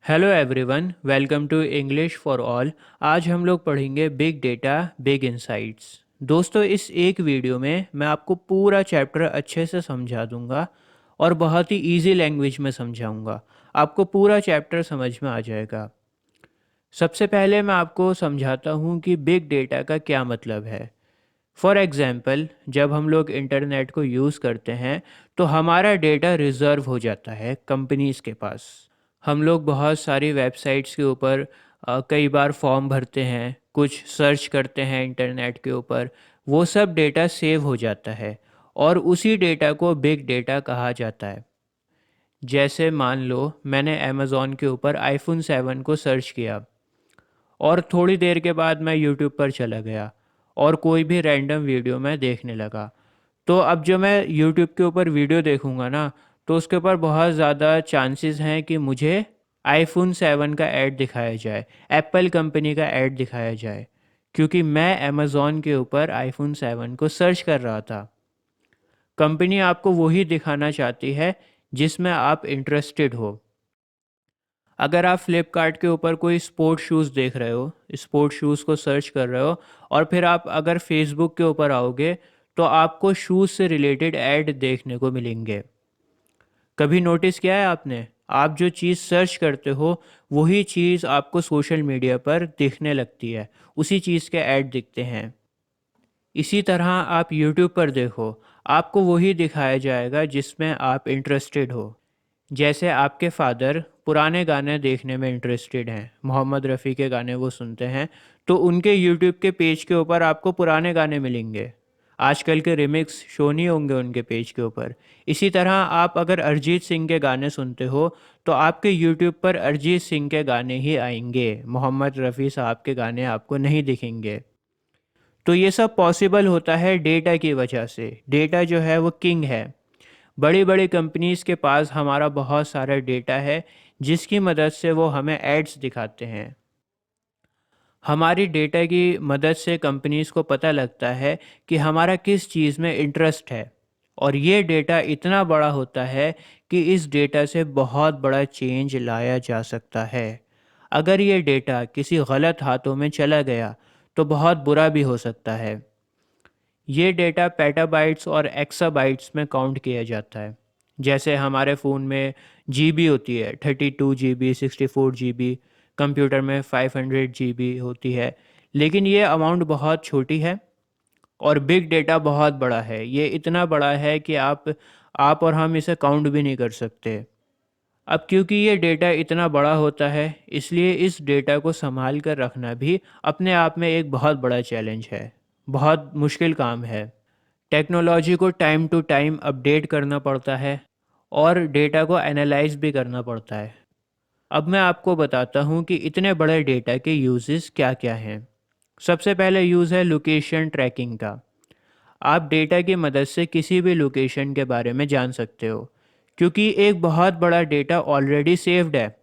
Hello everyone, welcome to English for all. आज हम लोग पढ़ेंगे बिग डेटा बिग इंसाइट्स। दोस्तों, इस एक वीडियो में मैं आपको पूरा चैप्टर अच्छे से समझा दूंगा और बहुत ही इजी लैंग्वेज में समझाऊंगा। आपको पूरा चैप्टर समझ में आ जाएगा। सबसे पहले मैं आपको समझाता हूँ कि बिग डेटा का क्या मतलब है। फॉर एग्ज़ाम्पल, जब हम लोग इंटरनेट को यूज़ करते हैं तो हमारा डेटा रिज़र्व हो जाता है कंपनीज़ के पास। हम लोग बहुत सारी वेबसाइट्स के ऊपर कई बार फॉर्म भरते हैं, कुछ सर्च करते हैं इंटरनेट के ऊपर, वो सब डेटा सेव हो जाता है और उसी डेटा को बिग डेटा कहा जाता है। जैसे मान लो मैंने अमेज़ॉन के ऊपर आईफोन 7 को सर्च किया और थोड़ी देर के बाद मैं यूट्यूब पर चला गया और कोई भी रैंडम वीडियो मैं देखने लगा। तो अब जो मैं यूट्यूब के ऊपर वीडियो देखूंगा ना, तो उसके ऊपर बहुत ज़्यादा चांसेस हैं कि मुझे आईफोन 7 का ऐड दिखाया जाए, एप्पल कंपनी का ऐड दिखाया जाए, क्योंकि मैं अमेज़ॉन के ऊपर आईफोन 7 को सर्च कर रहा था। कंपनी आपको वही दिखाना चाहती है जिसमें आप इंटरेस्टेड हो। अगर आप फ्लिपकार्ट के ऊपर कोई स्पोर्ट शूज़ देख रहे हो, स्पोर्ट शूज़ को सर्च कर रहे हो, और फिर आप अगर फेसबुक के ऊपर आओगे तो आपको शूज़ से रिलेटेड ऐड देखने को मिलेंगे। कभी नोटिस किया है आपने? आप जो चीज़ सर्च करते हो वही चीज़ आपको सोशल मीडिया पर दिखने लगती है, उसी चीज़ के ऐड दिखते हैं। इसी तरह आप यूट्यूब पर देखो, आपको वही दिखाया जाएगा जिसमें आप इंटरेस्टेड हो। जैसे आपके फादर पुराने गाने देखने में इंटरेस्टेड हैं, मोहम्मद रफ़ी के गाने वो सुनते हैं, तो उनके यूट्यूब के पेज के ऊपर आपको पुराने गाने मिलेंगे। आजकल के रिमिक्स शो नहीं होंगे उनके पेज के ऊपर। इसी तरह आप अगर अरिजीत सिंह के गाने सुनते हो तो आपके यूट्यूब पर अरिजीत सिंह के गाने ही आएंगे, मोहम्मद रफ़ी साहब के गाने आपको नहीं दिखेंगे। तो ये सब पॉसिबल होता है डेटा की वजह से। डेटा जो है वो किंग है। बड़ी बड़ी कंपनीज़ के पास हमारा बहुत सारा डेटा है जिसकी मदद से वो हमें एड्स दिखाते हैं। हमारी डेटा की मदद से कंपनीज़ को पता लगता है कि हमारा किस चीज़ में इंटरेस्ट है, और ये डेटा इतना बड़ा होता है कि इस डेटा से बहुत बड़ा चेंज लाया जा सकता है। अगर ये डेटा किसी गलत हाथों में चला गया तो बहुत बुरा भी हो सकता है। ये डेटा पेटाबाइट्स और एक्साबाइट्स में काउंट किया जाता है। जैसे हमारे फ़ोन में जीबी होती है, 32 GB, 64 GB। कंप्यूटर में 500 GB होती है। लेकिन ये अमाउंट बहुत छोटी है और बिग डेटा बहुत बड़ा है। ये इतना बड़ा है कि आप और हम इसे काउंट भी नहीं कर सकते। अब क्योंकि ये डेटा इतना बड़ा होता है, इसलिए इस डेटा को संभाल कर रखना भी अपने आप में एक बहुत बड़ा चैलेंज है, बहुत मुश्किल काम है। टेक्नोलॉजी को टाइम टू टाइम अपडेट करना पड़ता है और डेटा को एनालाइज भी करना पड़ता है। अब मैं आपको बताता हूँ कि इतने बड़े डेटा के यूजेस क्या क्या हैं। सबसे पहले यूज़ है लोकेशन ट्रैकिंग का। आप डेटा की मदद से किसी भी लोकेशन के बारे में जान सकते हो, क्योंकि एक बहुत बड़ा डेटा ऑलरेडी सेव्ड है।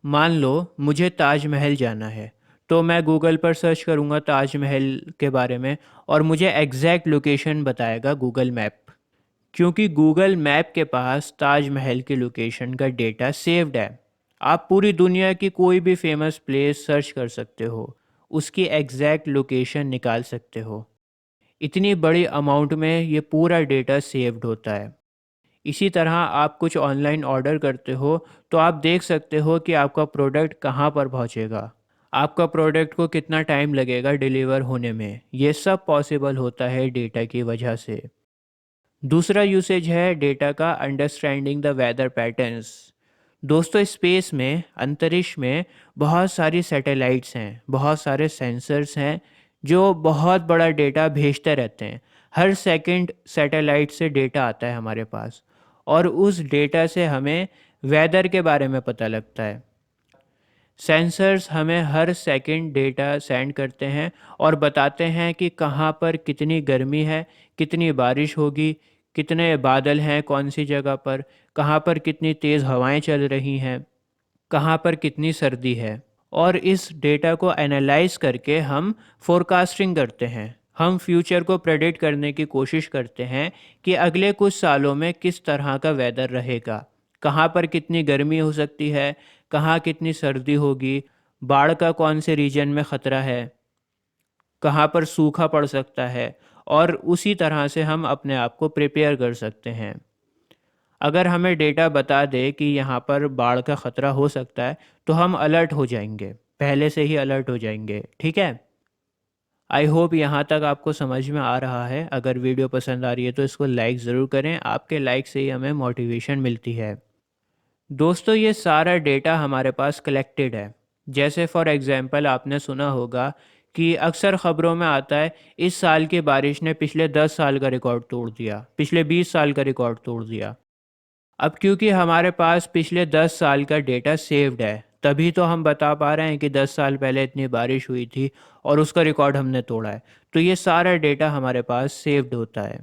मान लो मुझे ताजमहल जाना है, तो मैं गूगल पर सर्च करूँगा ताजमहल के बारे में और मुझे एग्जैक्ट लोकेशन बताएगा गूगल मैप, क्योंकि गूगल मैप के पास ताजमहल की लोकेशन का डेटा सेव्ड है। आप पूरी दुनिया की कोई भी फेमस प्लेस सर्च कर सकते हो, उसकी एग्जैक्ट लोकेशन निकाल सकते हो। इतनी बड़ी अमाउंट में ये पूरा डेटा सेव्ड होता है। इसी तरह आप कुछ ऑनलाइन ऑर्डर करते हो तो आप देख सकते हो कि आपका प्रोडक्ट कहाँ पर पहुँचेगा, आपका प्रोडक्ट को कितना टाइम लगेगा डिलीवर होने में। ये सब पॉसिबल होता है डेटा की वजह से। दूसरा यूसेज है डेटा का अंडरस्टैंडिंग द वेदर पैटर्न्स। दोस्तों, स्पेस में, अंतरिक्ष में बहुत सारी सैटेलाइट्स हैं, बहुत सारे सेंसर्स हैं जो बहुत बड़ा डेटा भेजते रहते हैं। हर सेकंड सैटेलाइट से डेटा आता है हमारे पास, और उस डेटा से हमें वेदर के बारे में पता लगता है। सेंसर्स हमें हर सेकंड डेटा सेंड करते हैं और बताते हैं कि कहाँ पर कितनी गर्मी है, कितनी बारिश होगी, कितने बादल हैं कौन सी जगह पर, कहाँ पर कितनी तेज़ हवाएं चल रही हैं, कहाँ पर कितनी सर्दी है। और इस डेटा को एनालाइज करके हम फोरकास्टिंग करते हैं। हम फ्यूचर को प्रेडिक्ट करने की कोशिश करते हैं कि अगले कुछ सालों में किस तरह का वेदर रहेगा, कहाँ पर कितनी गर्मी हो सकती है, कहाँ कितनी सर्दी होगी, बाढ़ का कौन से रीजन में ख़तरा है, कहाँ पर सूखा पड़ सकता है, और उसी तरह से हम अपने आप को प्रिपेयर कर सकते हैं। अगर हमें डेटा बता दे कि यहाँ पर बाढ़ का ख़तरा हो सकता है, तो हम अलर्ट हो जाएंगे, पहले से ही अलर्ट हो जाएंगे। ठीक है, आई होप यहाँ तक आपको समझ में आ रहा है। अगर वीडियो पसंद आ रही है तो इसको लाइक ज़रूर करें, आपके लाइक से ही हमें मोटिवेशन मिलती है। दोस्तों, ये सारा डेटा हमारे पास कलेक्टेड है। जैसे फॉर एग्ज़ाम्पल आपने सुना होगा कि अक्सर ख़बरों में आता है, इस साल की बारिश ने पिछले 10 साल का रिकॉर्ड तोड़ दिया, पिछले 20 साल का रिकॉर्ड तोड़ दिया। अब क्योंकि हमारे पास पिछले 10 साल का डेटा सेव्ड है, तभी तो हम बता पा रहे हैं कि 10 साल पहले इतनी बारिश हुई थी और उसका रिकॉर्ड हमने तोड़ा है। तो ये सारा डेटा हमारे पास सेव्ड होता है।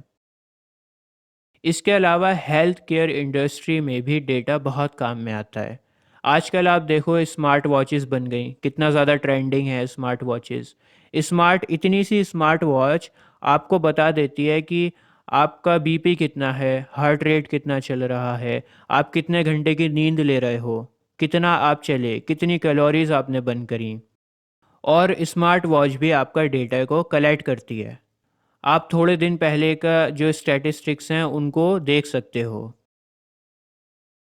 इसके अलावा हेल्थ केयर इंडस्ट्री में भी डेटा बहुत काम में आता है। आजकल आप देखो, स्मार्ट वॉचेस बन गई, कितना ज़्यादा ट्रेंडिंग है स्मार्ट वॉचेस। इतनी सी स्मार्ट वॉच आपको बता देती है कि आपका बीपी कितना है, हार्ट रेट कितना चल रहा है, आप कितने घंटे की नींद ले रहे हो, कितना आप चले, कितनी कैलोरीज आपने बर्न करी। और स्मार्ट वॉच भी आपका डेटा को कलेक्ट करती है। आप थोड़े दिन पहले का जो स्टैटिस्टिक्स हैं उनको देख सकते हो।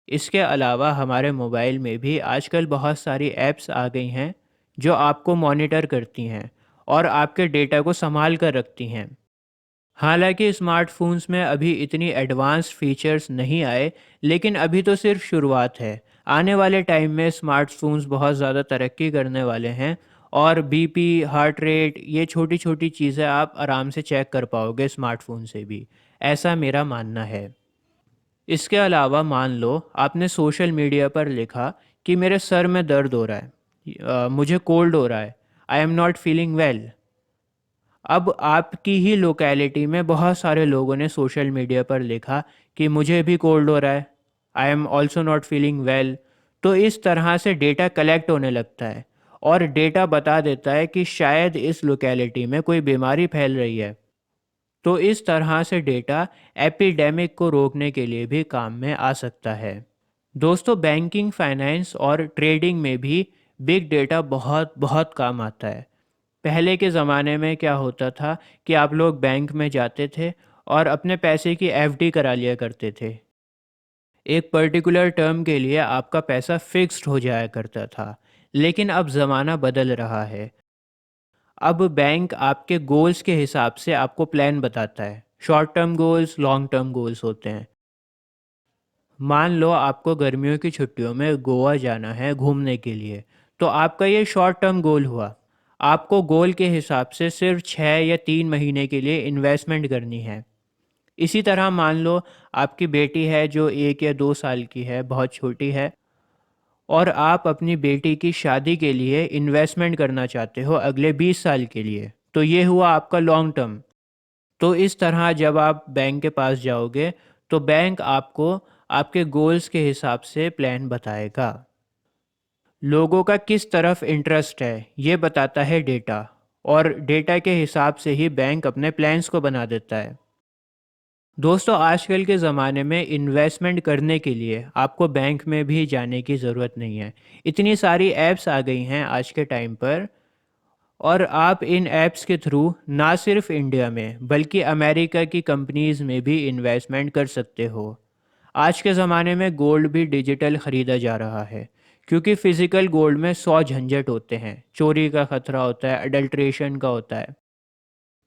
इसके अलावा हमारे मोबाइल में भी आजकल बहुत सारी ऐप्स आ गई हैं जो आपको मॉनिटर करती हैं और आपके डेटा को संभाल कर रखती हैं। हालांकि स्मार्टफोन्स में अभी इतनी एडवांस फीचर्स नहीं आए, लेकिन अभी तो सिर्फ शुरुआत है। आने वाले टाइम में स्मार्टफोन्स बहुत ज़्यादा तरक्की करने वाले हैं और बीपी, हार्ट रेट, ये छोटी छोटी चीज़ें आप आराम से चेक कर पाओगे स्मार्टफोन से भी, ऐसा मेरा मानना है। इसके अलावा मान लो आपने सोशल मीडिया पर लिखा कि मेरे सर में दर्द हो रहा है, मुझे कोल्ड हो रहा है, I am not feeling well. अब आपकी ही लोकेलिटी में बहुत सारे लोगों ने सोशल मीडिया पर लिखा कि मुझे भी कोल्ड हो रहा है, I am also not feeling well. तो इस तरह से डेटा कलेक्ट होने लगता है और डेटा बता देता है कि शायद इस लोकेलिटी में कोई बीमारी फैल रही है। तो इस तरह से डेटा एपिडेमिक को रोकने के लिए भी काम में आ सकता है। दोस्तों, बैंकिंग, फाइनेंस और ट्रेडिंग में भी बिग डेटा बहुत बहुत काम आता है। पहले के ज़माने में क्या होता था कि आप लोग बैंक में जाते थे और अपने पैसे की एफडी करा लिया करते थे। एक पर्टिकुलर टर्म के लिए आपका पैसा फिक्स्ड हो जाया करता था। लेकिन अब ज़माना बदल रहा है। अब बैंक आपके गोल्स के हिसाब से आपको प्लान बताता है। Short term goals, long term goals होते हैं। मान लो आपको गर्मियों की छुट्टियों में गोवा जाना है घूमने के लिए, तो आपका ये शॉर्ट टर्म गोल हुआ। आपको गोल के हिसाब से सिर्फ 6 या 3 महीने के लिए इन्वेस्टमेंट करनी है। इसी तरह मान लो आपकी बेटी है जो 1 या 2 साल की है, बहुत छोटी है, और आप अपनी बेटी की शादी के लिए इन्वेस्टमेंट करना चाहते हो अगले 20 साल के लिए, तो ये हुआ आपका लॉन्ग टर्म। तो इस तरह जब आप बैंक के पास जाओगे तो बैंक आपको आपके गोल्स के हिसाब से प्लान बताएगा। लोगों का किस तरफ इंटरेस्ट है ये बताता है डेटा, और डेटा के हिसाब से ही बैंक अपने प्लान्स को बना देता है। दोस्तों, आजकल के ज़माने में इन्वेस्टमेंट करने के लिए आपको बैंक में भी जाने की ज़रूरत नहीं है। इतनी सारी ऐप्स आ गई हैं आज के टाइम पर, और आप इन ऐप्स के थ्रू ना सिर्फ इंडिया में बल्कि अमेरिका की कंपनीज में भी इन्वेस्टमेंट कर सकते हो। आज के ज़माने में गोल्ड भी डिजिटल ख़रीदा जा रहा है, क्योंकि फ़िज़िकल गोल्ड में 100 झंझट होते हैं, चोरी का ख़तरा होता है, अडल्ट्रेशन का होता है।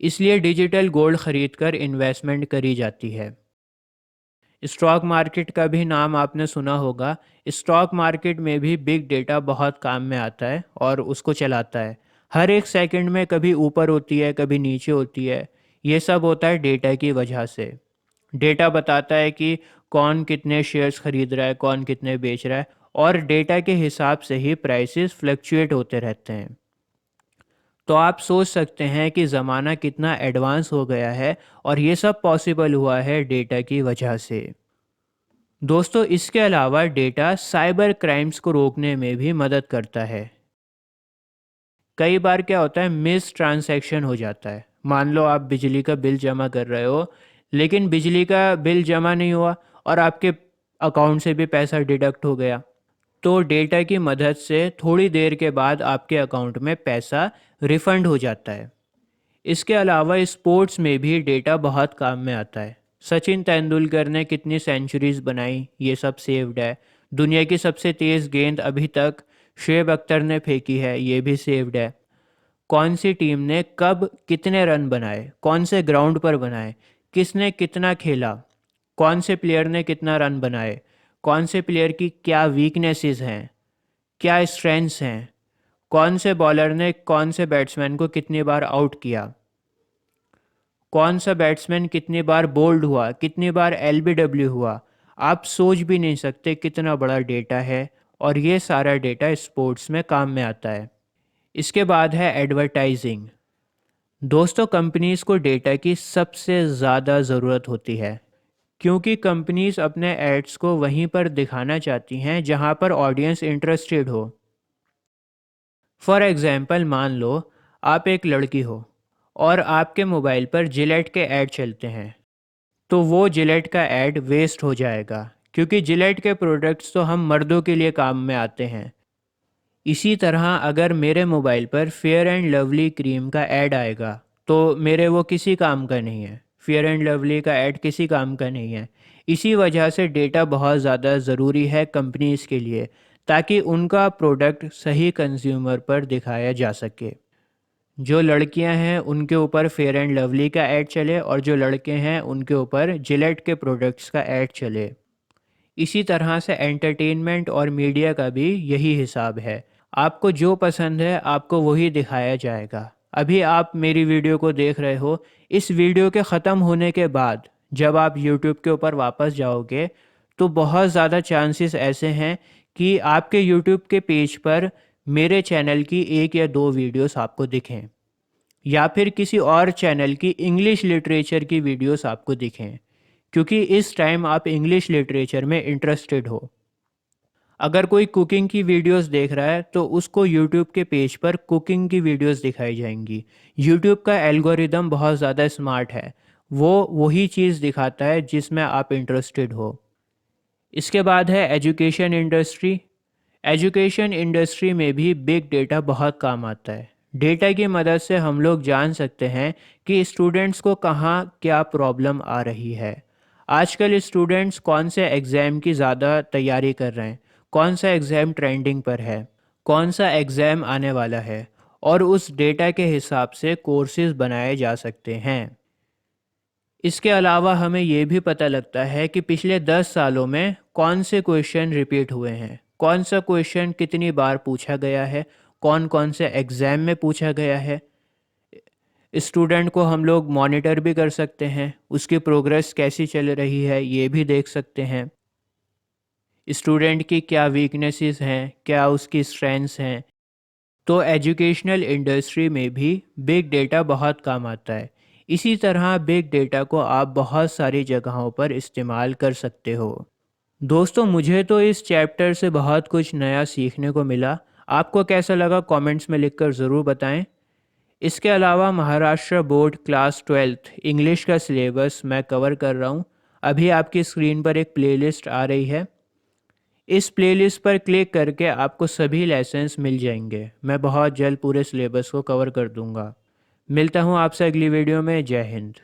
इसलिए डिजिटल गोल्ड ख़रीद कर इन्वेस्टमेंट करी जाती है। स्टॉक मार्केट का भी नाम आपने सुना होगा। स्टॉक मार्केट में भी बिग डेटा बहुत काम में आता है और उसको चलाता है। हर एक सेकंड में कभी ऊपर होती है, कभी नीचे होती है। ये सब होता है डेटा की वजह से। डेटा बताता है कि कौन कितने शेयर्स खरीद रहा है, कौन कितने बेच रहा है, और डेटा के हिसाब से ही प्राइसेस फ्लक्चुएट होते रहते हैं। तो आप सोच सकते हैं कि ज़माना कितना एडवांस हो गया है, और ये सब पॉसिबल हुआ है डेटा की वजह से। दोस्तों, इसके अलावा डेटा साइबर क्राइम्स को रोकने में भी मदद करता है। कई बार क्या होता है, मिस ट्रांसैक्शन हो जाता है। मान लो आप बिजली का बिल जमा कर रहे हो, लेकिन बिजली का बिल जमा नहीं हुआ और आपके अकाउंट से भी पैसा डिडक्ट हो गया। तो डेटा की मदद से थोड़ी देर के बाद आपके अकाउंट में पैसा रिफंड हो जाता है। इसके अलावा स्पोर्ट्स में भी डेटा बहुत काम में आता है। सचिन तेंदुलकर ने कितनी सेंचुरीज बनाई, ये सब सेव्ड है। दुनिया की सबसे तेज़ गेंद अभी तक शुएब अख्तर ने फेंकी है, ये भी सेव्ड है। कौन सी टीम ने कब कितने रन बनाए, कौन से ग्राउंड पर बनाए, किसने कितना खेला, कौन से प्लेयर ने कितना रन बनाए, कौन से प्लेयर की क्या वीकनेसेस हैं, क्या स्ट्रेंथ्स हैं, कौन से बॉलर ने कौन से बैट्समैन को कितनी बार आउट किया, कौन सा बैट्समैन कितनी बार बोल्ड हुआ, कितनी बार एलबीडब्ल्यू हुआ। आप सोच भी नहीं सकते कितना बड़ा डेटा है, और ये सारा डेटा स्पोर्ट्स में काम में आता है। इसके बाद है एडवर्टाइजिंग। दोस्तों, कंपनीज को डेटा की सबसे ज़्यादा ज़रूरत होती है, क्योंकि कंपनीज अपने एड्स को वहीं पर दिखाना चाहती हैं जहां पर ऑडियंस इंटरेस्टेड हो। फॉर एग्ज़ाम्पल, मान लो आप एक लड़की हो और आपके मोबाइल पर जिलेट के ऐड चलते हैं, तो वो जिलेट का ऐड वेस्ट हो जाएगा, क्योंकि जिलेट के प्रोडक्ट्स तो हम मर्दों के लिए काम में आते हैं। इसी तरह अगर मेरे मोबाइल पर फेयर एंड लवली क्रीम का ऐड आएगा, तो मेरे वो किसी काम का नहीं है। फेयर एंड लवली का ऐड किसी काम का नहीं है। इसी वजह से डेटा बहुत ज़्यादा ज़रूरी है कंपनीज़ के लिए, ताकि उनका प्रोडक्ट सही कंज्यूमर पर दिखाया जा सके। जो लड़कियां हैं उनके ऊपर फेयर एंड लवली का ऐड चले, और जो लड़के हैं उनके ऊपर जिलेट के प्रोडक्ट्स का ऐड चले। इसी तरह से एंटरटेनमेंट और मीडिया का भी यही हिसाब है। आपको जो पसंद है आपको वही दिखाया जाएगा। अभी आप मेरी वीडियो को देख रहे हो, इस वीडियो के ख़त्म होने के बाद जब आप यूट्यूब के ऊपर वापस जाओगे, तो बहुत ज़्यादा चांसेस ऐसे हैं कि आपके यूट्यूब के पेज पर मेरे चैनल की एक या दो वीडियोस आपको दिखें, या फिर किसी और चैनल की इंग्लिश लिटरेचर की वीडियोस आपको दिखें, क्योंकि इस टाइम आप इंग्लिश लिटरेचर में इंटरेस्टेड हो। अगर कोई कुकिंग की वीडियोस देख रहा है तो उसको यूट्यूब के पेज पर कुकिंग की वीडियोस दिखाई जाएंगी। यूट्यूब का एल्गोरिदम बहुत ज़्यादा स्मार्ट है, वो वही चीज़ दिखाता है जिसमें आप इंटरेस्टेड हो। इसके बाद है एजुकेशन इंडस्ट्री। एजुकेशन इंडस्ट्री में भी बिग डेटा बहुत काम आता है। डेटा की मदद से हम लोग जान सकते हैं कि स्टूडेंट्स को कहाँ क्या प्रॉब्लम आ रही है। आजकल स्टूडेंट्स कौन से एग्ज़ाम की ज़्यादा तैयारी कर रहे हैं, कौन सा एग्ज़ाम ट्रेंडिंग पर है, कौन सा एग्ज़ाम आने वाला है, और उस डेटा के हिसाब से कोर्सेज बनाए जा सकते हैं। इसके अलावा हमें ये भी पता लगता है कि पिछले 10 सालों में कौन से क्वेश्चन रिपीट हुए हैं, कौन सा क्वेश्चन कितनी बार पूछा गया है, कौन कौन से एग्ज़ाम में पूछा गया है। स्टूडेंट को हम लोग मॉनिटर भी कर सकते हैं, उसकी प्रोग्रेस कैसी चल रही है ये भी देख सकते हैं। स्टूडेंट की क्या वीकनेसेस हैं, क्या उसकी स्ट्रेंथ्स हैं। तो एजुकेशनल इंडस्ट्री में भी बिग डेटा बहुत काम आता है। इसी तरह बिग डेटा को आप बहुत सारी जगहों पर इस्तेमाल कर सकते हो। दोस्तों, मुझे तो इस चैप्टर से बहुत कुछ नया सीखने को मिला। आपको कैसा लगा कमेंट्स में लिखकर ज़रूर बताएं। इसके अलावा Maharashtra board class 12th English का सिलेबस मैं कवर कर रहा हूँ। अभी आपकी स्क्रीन पर एक प्लेलिस्ट आ रही है, इस प्लेलिस्ट पर क्लिक करके आपको सभी लेसन्स मिल जाएंगे। मैं बहुत जल्द पूरे सिलेबस को कवर कर दूंगा। मिलता हूँ आपसे अगली वीडियो में। जय हिंद।